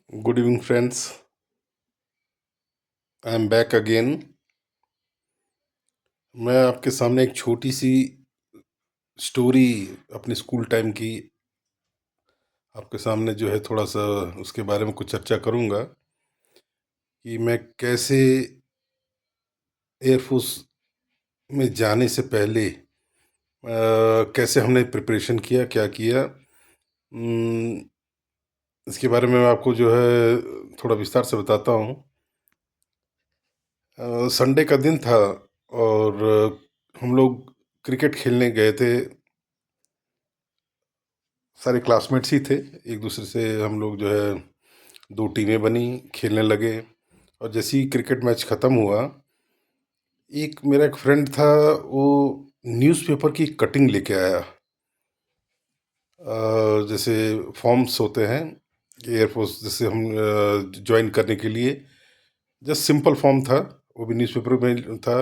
Good evening, friends. I am back again. मैं आपके सामने एक छोटी सी स्टोरी अपने स्कूल टाइम की आपके सामने जो है थोड़ा सा उसके बारे में कुछ चर्चा करूंगा कि मैं कैसे एयरफोर्स में जाने से पहले कैसे हमने प्रिपरेशन किया, क्या किया। इसके बारे में मैं आपको जो है थोड़ा विस्तार से बताता हूँ। संडे का दिन था और हम लोग क्रिकेट खेलने गए थे। सारे क्लासमेट्स ही थे। एक दूसरे से हम लोग जो है दो टीमें बनी, खेलने लगे। और जैसे ही क्रिकेट मैच ख़त्म हुआ, मेरा एक फ्रेंड था, वो न्यूज़पेपर की कटिंग लेके आया। जैसे फॉर्म्स होते हैं एयरफोर्स जैसे हम ज्वाइन करने के लिए, जस्ट सिंपल फॉर्म था। वो भी न्यूज़पेपर में था।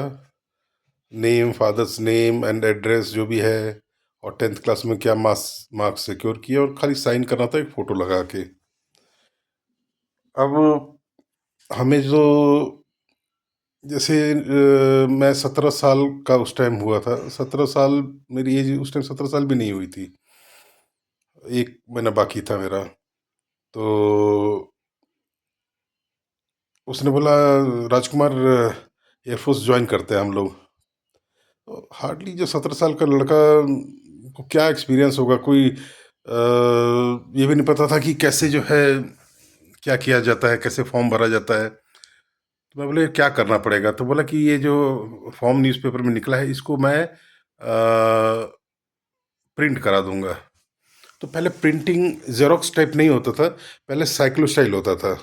Name, father's name and address जो भी है, और 10th क्लास में क्या मार्क्स सिक्योर किया, और खाली साइन करना था एक फ़ोटो लगा के। अब हमें जो जैसे मैं 17 साल का उस टाइम हुआ था। 17 साल, मेरी एज उस टाइम 17 साल भी नहीं हुई थी। एक महीना बाकी था मेरा। तो उसने बोला, राजकुमार एयरफोर्स ज्वाइन करते हैं हम लोग। तो हार्डली जो 17 साल का लड़का को क्या एक्सपीरियंस होगा, कोई ये भी नहीं पता था कि कैसे जो है क्या किया जाता है, कैसे फॉर्म भरा जाता है। तो मैं बोले क्या करना पड़ेगा, तो बोला कि ये जो फॉर्म न्यूज़पेपर में निकला है, इसको मैं प्रिंट करा दूंगा। तो पहले प्रिंटिंग जेरोक्स टाइप नहीं होता था, पहले साइक्लो स्टाइल होता था।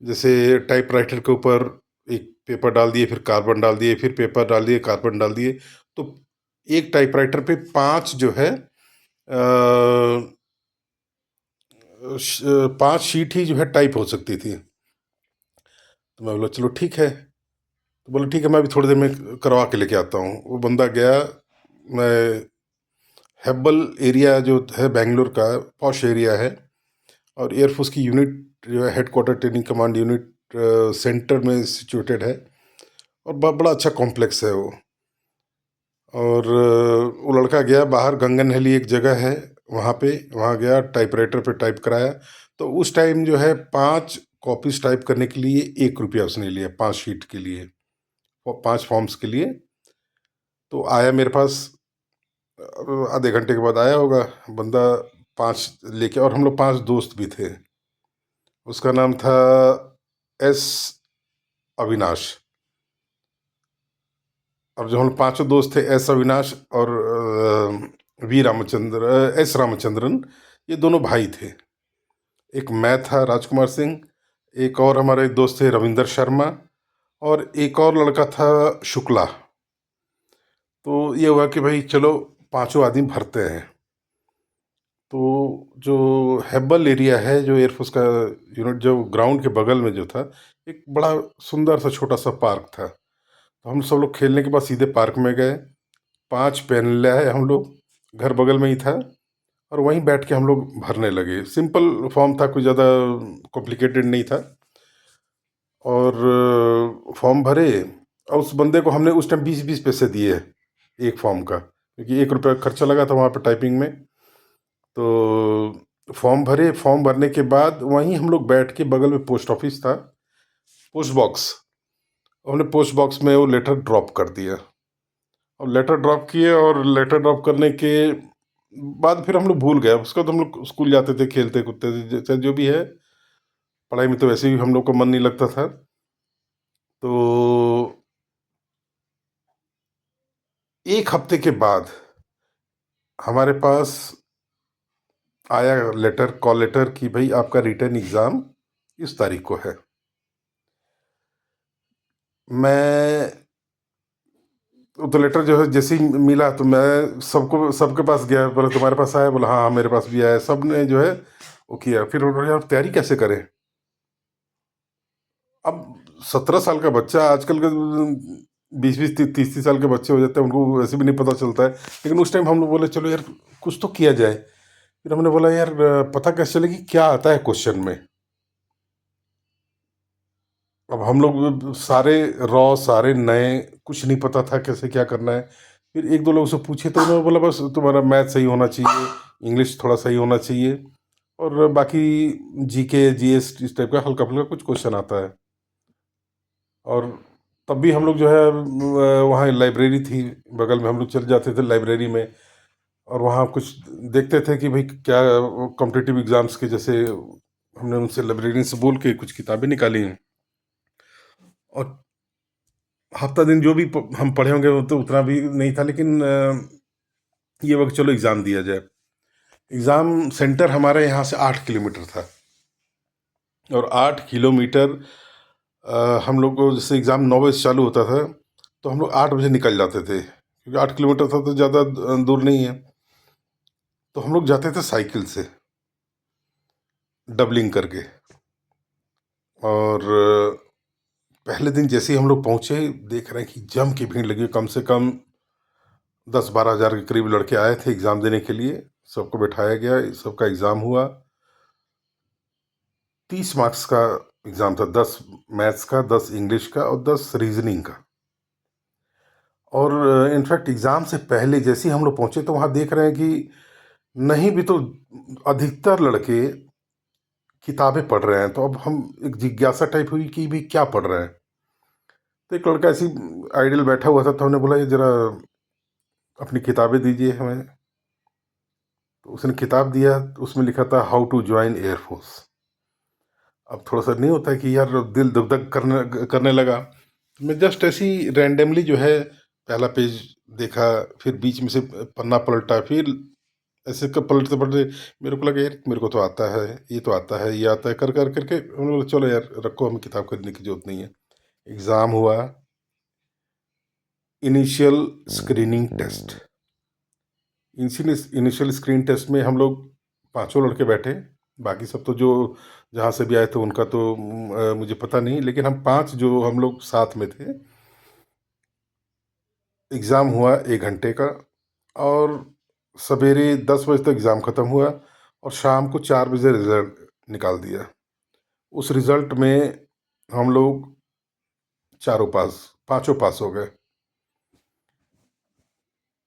जैसे टाइपराइटर के ऊपर एक पेपर डाल दिए, फिर कार्बन डाल दिए, फिर पेपर डाल दिए, कार्बन डाल दिए। तो एक टाइपराइटर पे 5 जो है 5 शीट ही जो है टाइप हो सकती थी। तो मैं बोला चलो ठीक है। तो बोला ठीक है, मैं अभी थोड़ी देर में करवा के लेके आता हूँ। वो बंदा गया। मैं हेब्बल एरिया जो है बेंगलोर का, पॉश एरिया है। और एयरफोर्स की यूनिट जो है headquarter training command unit centre में सिचुएटेड है। और बड़ा अच्छा कॉम्प्लेक्स है वो। और वो लड़का गया बाहर, गंगन हली एक जगह है वहाँ पे, वहाँ गया, टाइपराइटर पे टाइप कराया। तो उस टाइम जो है 5 कॉपीज टाइप करने के लिए 1 रुपया उसने लिया, 5 शीट के लिए, 5 फॉर्म्स के लिए। तो आया मेरे पास, आधे घंटे के बाद आया होगा बंदा, 5 लेके। और हम लोग 5 दोस्त भी थे। उसका नाम था एस अविनाश। अब जो हम पांचों दोस्त थे, एस अविनाश और वी रामचंद्र, एस रामचंद्रन, ये दोनों भाई थे। एक मैं था, राजकुमार सिंह। एक और हमारे दोस्त थे, रविंदर शर्मा। और एक और लड़का था, शुक्ला। तो ये हुआ कि भाई चलो, पांचों आदमी भरते हैं। तो जो हेब्बल एरिया है, जो एयरफोर्स का यूनिट, जो ग्राउंड के बगल में जो था, एक बड़ा सुंदर सा छोटा सा पार्क था। तो हम सब लोग खेलने के बाद सीधे पार्क में गए। 5 पेन लाए हम लोग, घर बगल में ही था। और वहीं बैठ के हम लोग भरने लगे। सिंपल फॉर्म था, कोई ज़्यादा कॉम्प्लिकेटेड नहीं था। और फॉर्म भरे। और उस बंदे को हमने उस टाइम 20-20 पैसे दिए एक फॉर्म का, क्योंकि 1 रुपया खर्चा लगा था वहाँ पर टाइपिंग में। तो फॉर्म भरे, फॉर्म भरने के बाद वहीं हम लोग बैठ के, बगल में पोस्ट ऑफिस था, पोस्ट बॉक्स, हमने पोस्ट बॉक्स में वो लेटर ड्रॉप कर दिया। और लेटर ड्रॉप किए, और लेटर ड्रॉप करने के बाद फिर हम लोग भूल गए। उसका तो हम लोग स्कूल जाते थे, खेलते कूदते थे, जैसे जो भी है। पढ़ाई में तो वैसे भी हम लोग को मन नहीं लगता था। तो 1 हफ्ते के बाद हमारे पास आया लेटर, कॉल लेटर, कि भाई आपका रिटर्न एग्ज़ाम इस तारीख को है। मैं तो लेटर जो है जैसे ही मिला, तो मैं सबके पास गया, बोला तुम्हारे पास आया? बोला हाँ हाँ, मेरे पास भी आया। सब ने जो है वो किया। फिर बोला यार तैयारी कैसे करें। अब 17 साल का बच्चा, आजकल के 20-20 30-30 साल के बच्चे हो जाते हैं, उनको वैसे भी नहीं पता चलता है। लेकिन उस टाइम हम लोग बोले चलो यार कुछ तो किया जाए। फिर हमने बोला यार पता कैसे चलेगी क्या आता है क्वेश्चन में। अब हम लोग सारे सारे नए, कुछ नहीं पता था कैसे क्या करना है। फिर एक दो लोगों से पूछे तो उन्होंने बोला बस तुम्हारा मैथ सही होना चाहिए, इंग्लिश थोड़ा सही होना चाहिए, और बाकी जीके जीएस इस टाइप का हल्का फुल्का कुछ क्वेश्चन आता है। और तब भी हम लोग जो है वहाँ लाइब्रेरी थी बगल में, हम लोग चले जाते थे लाइब्रेरी में, और वहाँ कुछ देखते थे कि भाई क्या कॉम्पिटिटिव एग्जाम्स के जैसे, हमने उनसे लाइब्रेरी से बोल के कुछ किताबें निकाली हैं। और हफ्ता दिन जो भी हम पढ़े होंगे वो तो उतना भी नहीं था, लेकिन ये वक्त चलो एग्ज़ाम दिया जाए। एग्ज़ाम सेंटर हमारे यहाँ से 8 किलोमीटर था, और 8 किलोमीटर हम लोग को जैसे एग्ज़ाम 9 बजे चालू होता था, तो हम लोग 8 बजे निकल जाते थे, क्योंकि 8 किलोमीटर था तो ज़्यादा दूर नहीं है। तो हम लोग जाते थे साइकिल से, डबलिंग करके। और पहले दिन जैसे ही हम लोग पहुँचे, देख रहे हैं कि जम की भीड़ लगी है, कम से कम 10-12 हज़ार के करीब लड़के आए थे एग्ज़ाम देने के लिए। सबको बैठाया गया, सबका एग्ज़ाम हुआ। 30 मार्क्स का एग्ज़ाम था, 10 मैथ्स का, 10 इंग्लिश का और 10 रीजनिंग का। और इनफैक्ट एग्ज़ाम से पहले जैसे ही हम लोग पहुँचे तो वहाँ देख रहे हैं कि नहीं भी तो अधिकतर लड़के किताबें पढ़ रहे हैं। तो अब हम, एक जिज्ञासा टाइप हुई कि भी क्या पढ़ रहे हैं। तो एक लड़का ऐसी आइडियल बैठा हुआ था, तो हमने बोला ये ज़रा अपनी किताबें दीजिए हमें। तो उसने किताब दिया, तो उसमें लिखा था हाउ टू ज्वाइन एयरफोर्स। अब थोड़ा सा नहीं होता है कि यार दिल धक धक करने करने लगा। मैं जस्ट ऐसी रैंडमली जो है पहला पेज देखा, फिर बीच में से पन्ना पलटा, फिर ऐसे पलटते पलटते मेरे को लगा यार मेरे को तो आता है, ये तो आता है, ये आता है, कर कर करके उन्होंने बोला चलो यार रखो, हमें किताब खरीदने की जरूरत नहीं है। एग्ज़ाम हुआ, initial screening test. Initial screen test में हम लोग पांचों लड़के बैठे, बाकी सब तो जो जहाँ से भी आए थे उनका तो मुझे पता नहीं, लेकिन हम पांच जो हम लोग साथ में थे। एग्ज़ाम हुआ 1 घंटे का, और सवेरे 10 बजे तक एग्ज़ाम ख़त्म हुआ, और शाम को 4 बजे रिज़ल्ट निकाल दिया। उस रिज़ल्ट में हम लोग चारों पास, पांचों पास हो गए।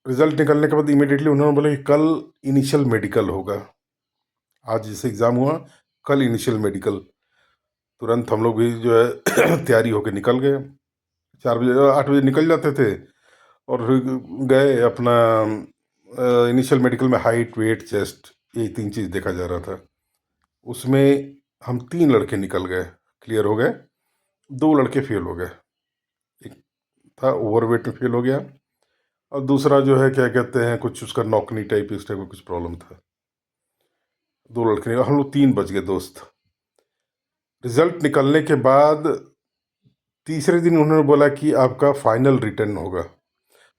रिज़ल्ट निकलने के बाद इमीडिएटली उन्होंने बोला कि कल इनिशियल मेडिकल होगा। आज जैसे एग्ज़ाम हुआ, कल इनिशियल मेडिकल। तुरंत हम लोग भी जो है तैयारी होके निकल गए। 4 बजे 8 बजे निकल जाते थे, और गए अपना इनिशियल मेडिकल में हाइट वेट चेस्ट, ये 3 चीज़ देखा जा रहा था। उसमें हम 3 लड़के निकल गए, क्लियर हो गए। 2 लड़के फेल हो गए। एक था ओवरवेट में फेल हो गया, और दूसरा जो है क्या कहते हैं, कुछ उसका नौकनी टाइप इस टाइप का कुछ प्रॉब्लम था। 2 लड़के हम लोग 3 बच गए दोस्त। रिजल्ट निकलने के बाद तीसरे दिन उन्होंने बोला कि आपका फाइनल रिटर्न होगा।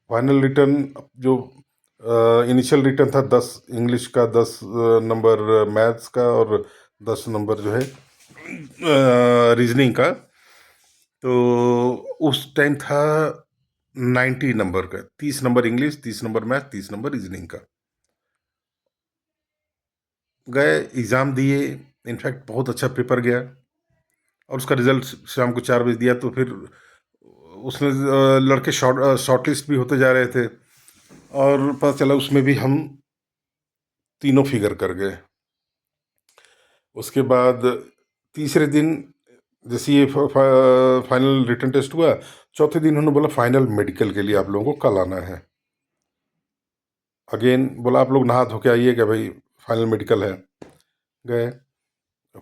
फाइनल रिटर्न जो इनिशियल रिटर्न था 10 इंग्लिश का, 10 नंबर मैथ्स का, और 10 नंबर जो है रीजनिंग का। तो उस टाइम था 90 नंबर का, 30 number English, 30 number math, 30 number reasoning का। गए एग्ज़ाम दिए, इनफैक्ट बहुत अच्छा पेपर गया, और उसका रिजल्ट शाम को 4 बजे दिया। तो फिर उसमें लड़के शॉर्ट लिस्ट भी होते जा रहे थे, और पता चला उसमें भी हम तीनों फिगर कर गए। उसके बाद तीसरे दिन जैसे ये फाइनल रिटन टेस्ट हुआ, चौथे दिन उन्होंने बोला फाइनल मेडिकल के लिए आप लोगों को कल आना है। अगेन बोला आप लोग नहा धो के आइएगा भाई, फाइनल मेडिकल है। गए,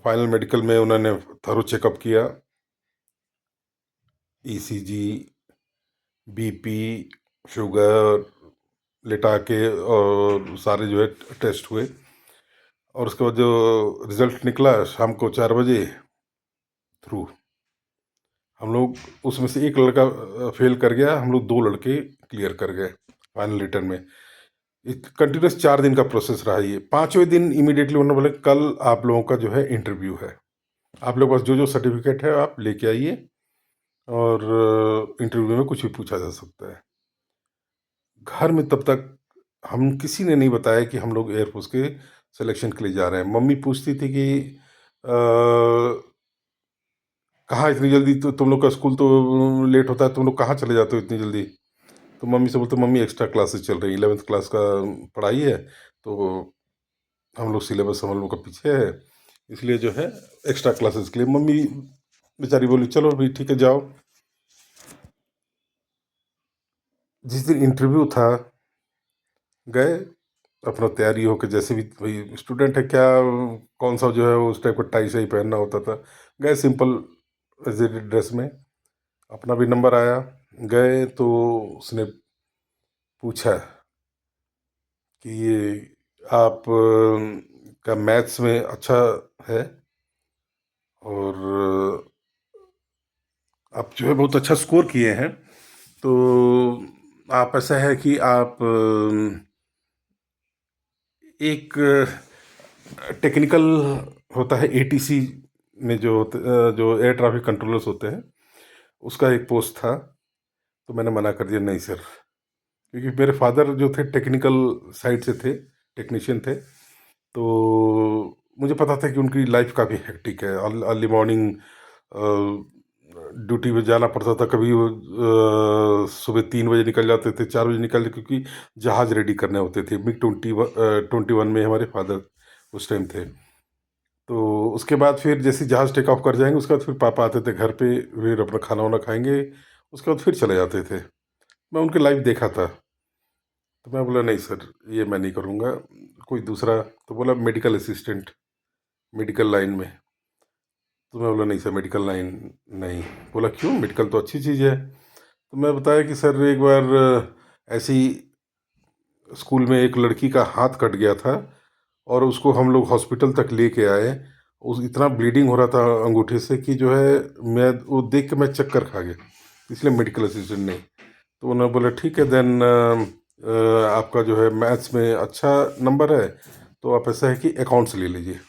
फाइनल मेडिकल में उन्होंने थरो चेकअप किया, ईसीजी, बीपी, शुगर लेटा के, और सारे जो है टेस्ट हुए। और उसके बाद जो रिज़ल्ट निकला शाम को 4 बजे, थ्रू। हम लोग उसमें से एक लड़का फेल कर गया, हम लोग 2 लड़के क्लियर कर गए फाइनल रिटर्न में। कंटिन्यूस 4 दिन का प्रोसेस रहा। ये 5वें दिन इमीडिएटली उन्होंने बोले कल आप लोगों का जो है इंटरव्यू है, आप लोगों के पास जो जो सर्टिफिकेट है आप लेके आइए, और इंटरव्यू में कुछ भी पूछा जा सकता है। घर में तब तक हम किसी ने नहीं बताया कि हम लोग एयरफोर्स के सिलेक्शन के लिए जा रहे हैं। मम्मी पूछती थी कि कहाँ इतनी जल्दी, तो तुम लोग का स्कूल तो लेट होता है, तुम लोग कहाँ चले जाते हो इतनी जल्दी? तो मम्मी से बोलते, मम्मी एक्स्ट्रा क्लासेस चल रही हैं, 11th क्लास का पढ़ाई है, तो हम लोग सिलेबस हम लोग का पीछे है, इसलिए जो है एक्स्ट्रा क्लासेस के लिए मम्मी बेचारी बोली चलो भी ठीक है जाओ। जिस दिन इंटरव्यू था, गए, अपना तैयारी हो के, जैसे भी भाई स्टूडेंट है क्या, कौन सा जो है वो उस टाइप का टाई शाई पहनना होता था, गए सिंपल एज ड्रेस में, अपना भी नंबर आया। गए तो उसने पूछा कि ये आप का मैथ्स में अच्छा है, और आप जो है बहुत अच्छा स्कोर किए हैं, तो आप ऐसा है कि आप एक टेक्निकल होता है एटीसी में, जो एयर ट्रैफिक कंट्रोलर्स होते हैं, उसका एक पोस्ट था। तो मैंने मना कर दिया, नहीं सर, क्योंकि मेरे फादर जो थे टेक्निकल साइड से थे, टेक्नीशियन थे, तो मुझे पता था कि उनकी लाइफ काफ़ी हेक्टिक है। अर्ली मॉर्निंग ड्यूटी पे जाना पड़ता था, कभी वो सुबह 3 बजे निकल जाते थे, 4 बजे निकल, क्योंकि जहाज़ रेडी करने होते थे। MiG-21 में हमारे फादर उस टाइम थे। तो उसके बाद फिर जैसे जहाज़ टेक ऑफ कर जाएंगे, उसके बाद फिर पापा आते थे घर पे, फिर अपना खाना वाना खाएंगे, उसके बाद फिर चले जाते थे। मैं उनकी लाइफ देखा था, तो मैं बोला नहीं सर, ये मैं नहीं करूँगा, कोई दूसरा। तो बोला मेडिकल असिस्टेंट, मेडिकल लाइन में। तो मैं बोला नहीं सर, मेडिकल लाइन नहीं। बोला क्यों, मेडिकल तो अच्छी चीज़ है। तो मैं बताया कि सर एक बार ऐसे ही स्कूल में एक लड़की का हाथ कट गया था, और उसको हम लोग हॉस्पिटल तक लेके आए। उस इतना ब्लीडिंग हो रहा था अंगूठे से कि जो है, मैं वो देख के मैं चक्कर खा गया, इसलिए मेडिकल असिस्टेंट नहीं। तो उन्होंने बोला ठीक है देन, आपका जो है मैथ्स में अच्छा नंबर है, तो आप ऐसा है कि अकाउंट्स ले लीजिए।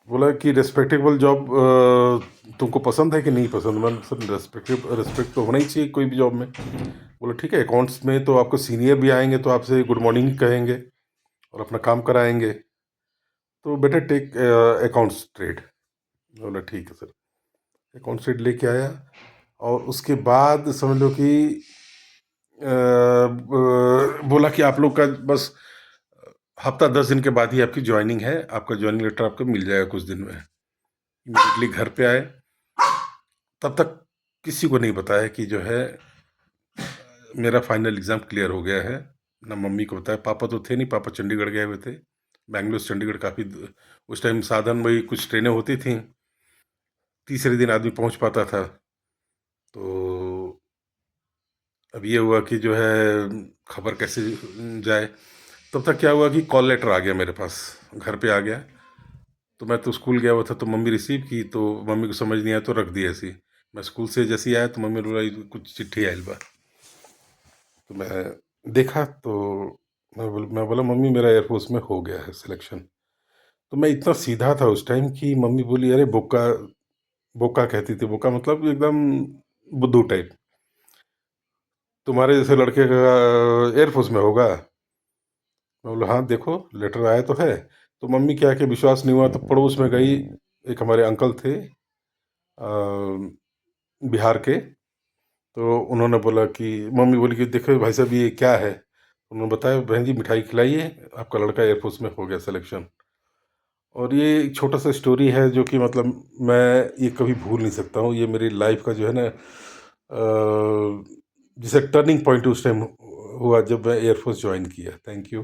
बोला कि रेस्पेक्टेबल जॉब तुमको पसंद है कि नहीं पसंद? मैंने सर रेस्पेक्ट तो होना ही चाहिए कोई भी जॉब में। बोला ठीक है, अकाउंट्स में तो आपको सीनियर भी आएंगे तो आपसे गुड मॉर्निंग कहेंगे और अपना काम कराएंगे, तो बेटर टेक अकाउंट्स ट्रेड। बोला ठीक है सर। अकाउंट्स ट्रेड लेके आया, और उसके बाद समझ लो कि बोला कि आप लोग का बस हफ्ता 10 दिन के बाद ही आपकी ज्वाइनिंग है, आपका ज्वाइनिंग लेटर आपको मिल जाएगा कुछ दिन में। इमीडिएटली घर पे आए, तब तक किसी को नहीं बताया कि जो है मेरा फाइनल एग्ज़ाम क्लियर हो गया है। ना मम्मी को बताया, पापा तो थे नहीं, पापा चंडीगढ़ गए हुए थे। बैंगलोर से चंडीगढ़ काफ़ी उस टाइम साधन वही कुछ ट्रेनें होती थी, तीसरे दिन आदमी पहुंच पाता था। तो अब ये हुआ कि जो है खबर कैसे जाए। तब तक क्या हुआ कि कॉल लेटर आ गया मेरे पास, घर पे आ गया। तो मैं तो स्कूल गया हुआ था, तो मम्मी रिसीव की, तो मम्मी को समझ नहीं आया तो रख दी ऐसी। मैं स्कूल से जैसे ही आया तो मम्मी ने बोला "ई कुछ चिट्ठी आयल बा"। तो मैं देखा, तो मैं बोला मम्मी मेरा एयरफोर्स में हो गया है सिलेक्शन। तो मैं इतना सीधा था उस टाइम कि मम्मी बोली अरे बोका, बोका कहती थी, बोका मतलब एकदम बुद्धू टाइप, तुम्हारे जैसे लड़के का एयरफोर्स में होगा? मैं बोला हाँ देखो लेटर आया तो है। तो मम्मी क्या कि विश्वास नहीं हुआ, तो पड़ोस में गई, एक हमारे अंकल थे बिहार के। तो उन्होंने बोला कि, मम्मी बोली कि देखो भाई साहब ये क्या है? उन्होंने बताया बहन जी मिठाई खिलाइए, आपका लड़का एयरफोर्स में हो गया सिलेक्शन। और ये एक छोटा सा स्टोरी है जो कि मतलब मैं ये कभी भूल नहीं सकता हूँ। ये मेरी लाइफ का जो है ना, जिसे टर्निंग पॉइंट उस टाइम हुआ जब मैं एयरफोर्स ज्वाइन किया। Thank you.